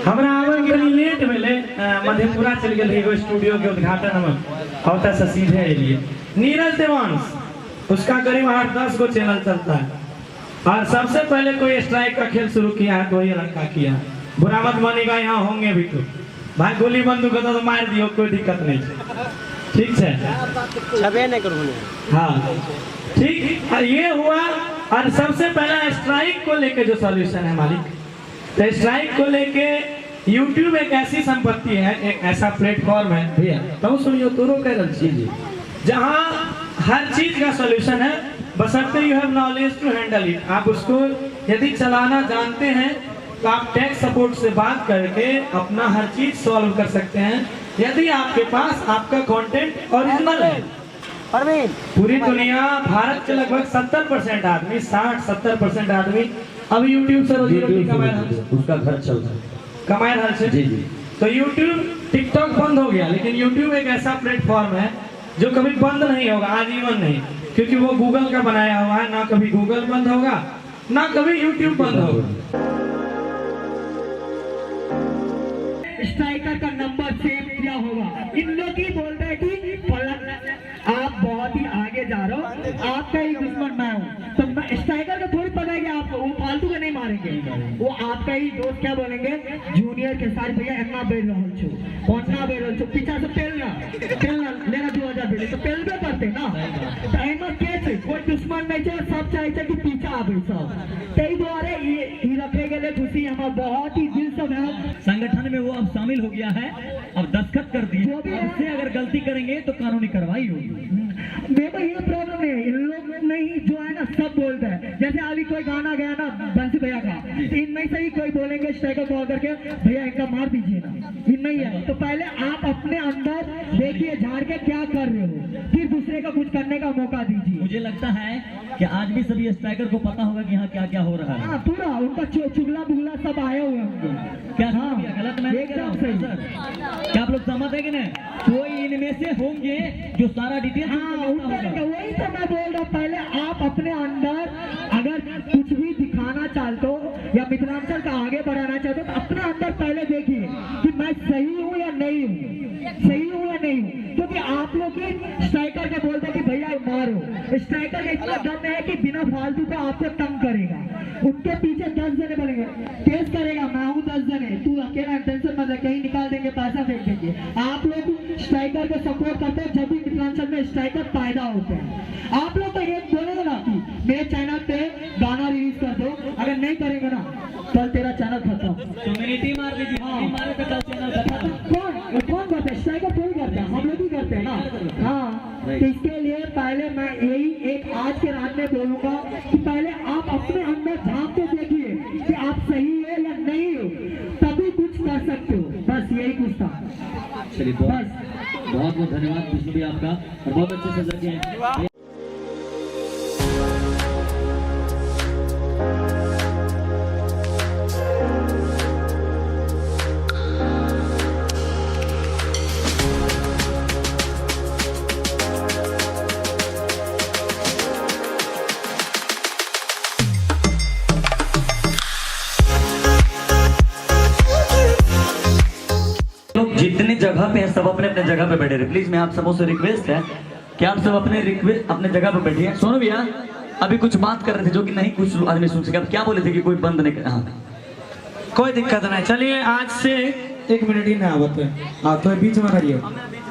हमरा आवे के लिए लेट भेले, मधेपुरा चल गेल एगो स्टूडियो के उद्घाटन में, औता से सीधे एलिए। नीरज देवांश, उसका करीब 8-10 को चैनल चलता है, और सबसे पहले कोई स्ट्राइक का खेल शुरू किया है तो ये लड़का किया। बुरा मत मानिएगा, यहाँ होंगे भी तो भाई, गोली बंदूक होता तो मार दियो, कोई दिक्कत नहीं है, ठीक है, छबे नहीं करूँ। हाँ ठीक। और ये हुआ, और सबसे पहला स्ट्राइक को लेके जो सॉल्यूशन है मालिक, तो स्ट्राइक को लेके YouTube एक ऐसी संपत्ति है, एक ऐसा प्लेटफॉर्म है भैया, तो सुनियो तोरो कह रही जी, जहाँ हर चीज का सॉल्यूशन है, बशर्ते you have knowledge to handle it. आप उसको यदि चलाना जानते हैं तो आप टेक सपोर्ट से बात करके अपना हर चीज सॉल्व कर सकते हैं, यदि आपके पास आपका कंटेंट ओरिजिनल है। पूरी दुनिया, भारत के लगभग 70% आदमी, 60-70% आदमी अभी YouTube से रोजी रोटी कमा रहा है, उसका घर चल रहा है, कमा रहा है जी जी। तो YouTube, TikTok बंद हो गया, लेकिन YouTube एक ऐसा प्लेटफॉर्म है जो कभी बंद नहीं होगा, आजीवन नहीं, क्योंकि वो गूगल का बनाया हुआ है, ना कभी गूगल बंद होगा ना कभी YouTube बंद होगा। स्ट्राइकर का नंबर सेव किया होगा, इन लोग ही बोलते हैं कि आप बहुत ही आगे जा रहे हो, आपका ही दुश्मन मैं हूँ, तो स्ट्राइकर को थोड़ी पता है कि आप वो फालतू का नहीं मारेंगे, वो आपका ही दोस्त क्या बोलेंगे, जूनियर के साथ भैया इतना बेल रहा छो, पहुंचना बेल रहा छो, पीछा से पेलना लेना 2000 बेल, तो पेलबे करते ना, तो एमा के छे कोई दुश्मन नहीं छे, सब चाहे छे कि पीछा आबे सब, तई द्वारे ई रखे गेले खुशी हम बहुत ही दिल से है। संगठन में वो अब शामिल हो गया है, अब दस्तखत कर दिए, उससे अगर गलती करेंगे तो कानूनी कार्रवाई होगी। देखो ये प्रॉब्लम है, इन लोग नहीं जो है ना सब बोलते हैं, जैसे अभी कोई गाना गया ना बंसी भैया का, तो इनमें से ही कोई बोलेंगे स्ट्राइकर कॉल करके भैया इनका मार दीजिए ना, इनमें ही है। तो पहले आप अपने अंदर देखिए झाड़ के क्या कर रहे हो, फिर दूसरे को कुछ करने का मौका दीजिए। मुझे लगता है कि आज भी सभी स्ट्राइकर को पता होगा कि यहाँ क्या क्या हो रहा है। हाँ पूरा उनका चुगला बुगला सब आए हुए होंगे। क्या हाँ, गलत मैं नहीं कह रहा हूँ सर, क्या आप लोग सहमत है कि नहीं? कोई इनमें से होंगे जो सारा डिटेल, हाँ वही तो मैं बोल रहा हूँ, पहले आप अपने अंदर अगर कुछ भी दिखाना चाहते हो या मिथिलांचल का आगे बढ़ाना चाहते हो तो अपने अंदर पहले देखिए कि मैं सही हूँ या नहीं हूँ, सही हूँ या नहीं हूँ, क्योंकि आप लोग स्ट्राइकर के बोलते हैं कि भैया मारो, स्ट्राइकर का इतना दम है कि बिना फालतू का आपको तंग करेगा, उनके पीछे 10 जने बोलेंगे केस करेगा, मैं हूँ 10 जने, तू अकेला टेंशन मत ले, कहीं निकाल देंगे, पैसा फेंक देंगे। आप लोग स्ट्राइकर को सपोर्ट करते हैं, जब भी मिथिलांचल में स्ट्राइकर पैदा होते हैं। आप लोग तो ये बोलेंगे ना कि मेरे चैनल पे गाना रिलीज कर दो, अगर नहीं करेंगे ना कल तेरा चैनल खत्म, कम्युनिटी मार दीजिए। हाँ। मारे तो कल चैनल खत्म। कौन करते हैं? स्ट्राइकर थोड़ी करते हैं, हम लोग ही करते हैं ना। हाँ, तो इसके लिए पहले मैं यही एक आज के रात में बोलूंगा कि पहले आप अपने अंदर झांक के देखिए कि आप सही है या नहीं हो, तभी कुछ कर सकते हो, बस यही कुछ था। चलिए बहुत बहुत धन्यवाद विष्णु भी आपका, और बहुत अच्छे से सजे हैं। जितनी जगह पे हैं सब अपने अपने जगह पे बैठे रहे प्लीज। मैं आप सबों से रिक्वेस्ट है कि आप सब अपने जगह पे बैठिए। सोनू भैया अभी कुछ बात कर रहे थे जो कि नहीं कुछ आदमी सुन सके, अब क्या बोले थे कि कोई बंद नहीं कर, हाँ कोई दिक्कत नहीं। चलिए आज से 1 मिनट ही ना आवत है, तो बीच में रहिए,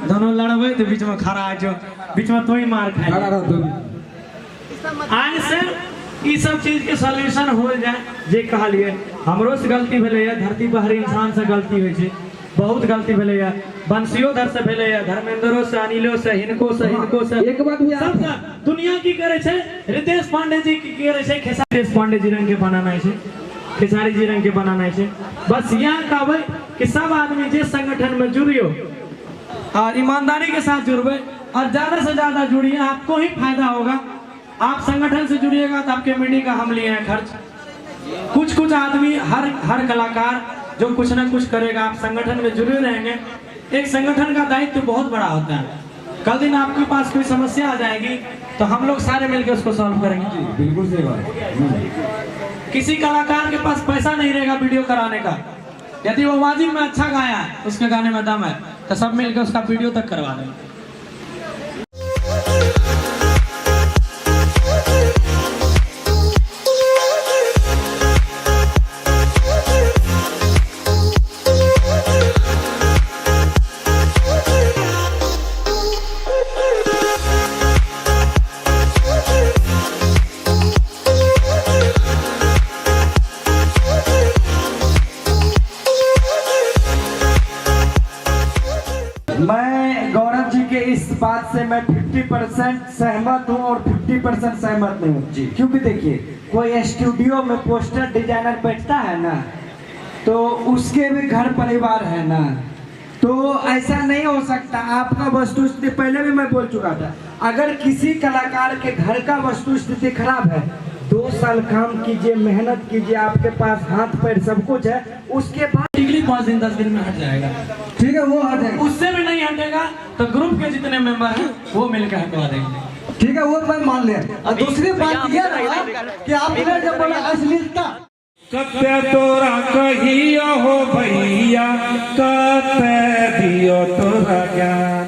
दोनों लड़बे तो बीच में खड़ा आ जाओ, बीच में तो ही मार खाए। आज से ये सब चीज के सॉल्यूशन हो जाए, जे कहलिए हमरो से गलती भेले है, धरती पर हर इंसान से गलती होई छे, बहुत गलती भेले है, बंसियोधर से भेले है, धर्मेंद्रो से, अनिलो से, हिनको से एक बात भी सब दुनिया की करे छे। रितेश पांडे जी की करे छे, खेसारी पांडे जी रंग के बनाना है, खेसारी जी रंग के बनाना है। बस यहाँ कहबे कि सब आदमी जे संगठन में जुड़ियो और ईमानदारी के साथ जुड़बे और ज्यादा से ज्यादा जुड़िए, आपको ही फायदा होगा। आप संगठन से जुड़िएगा तो आपके मीडिया का हम लिए हैं खर्च, कुछ आदमी हर कलाकार जो कुछ ना कुछ करेगा। आप संगठन में जुड़े रहेंगे, एक संगठन का दायित्व बहुत बड़ा होता है। कल दिन आपके पास कोई समस्या आ जाएगी तो हम लोग सारे मिलकर उसको सॉल्व करेंगे। बिल्कुल सही बात। किसी कलाकार के पास पैसा नहीं रहेगा वीडियो कराने का, यदि वो वाजिब में अच्छा गाया है, उसके गाने में दम है, तो सब मिलकर उसका वीडियो तक करवा दें। मैं गौरव जी के इस बात से मैं 50% सहमत हूँ और 50% सहमत नहीं हूँ जी। क्योंकि देखिए, कोई स्टूडियो में पोस्टर डिजाइनर बैठता है ना, तो उसके भी घर परिवार है ना, तो ऐसा नहीं हो सकता। आपका वस्तु स्थिति पहले भी मैं बोल चुका था, अगर किसी कलाकार के घर का वस्तु स्थिति खराब है, 2 साल काम कीजिए, मेहनत कीजिए, आपके पास हाथ पैर सब कुछ है, उसके बाद डिग्री 5 दिन 10 दिन में हट जाएगा। ठीक है, वो हट जाएगा। उससे भी नहीं हटेगा तो ग्रुप के जितने मेंबर हैं वो मिलकर हटवा देंगे। ठीक है, वो मैं मान लिया। और दूसरी बात यह रहा कि आपने जब बोला अश्लीलता, कत्ते तोरा कहियो हो भैया, कत्ते दियो तोरा ज्ञान।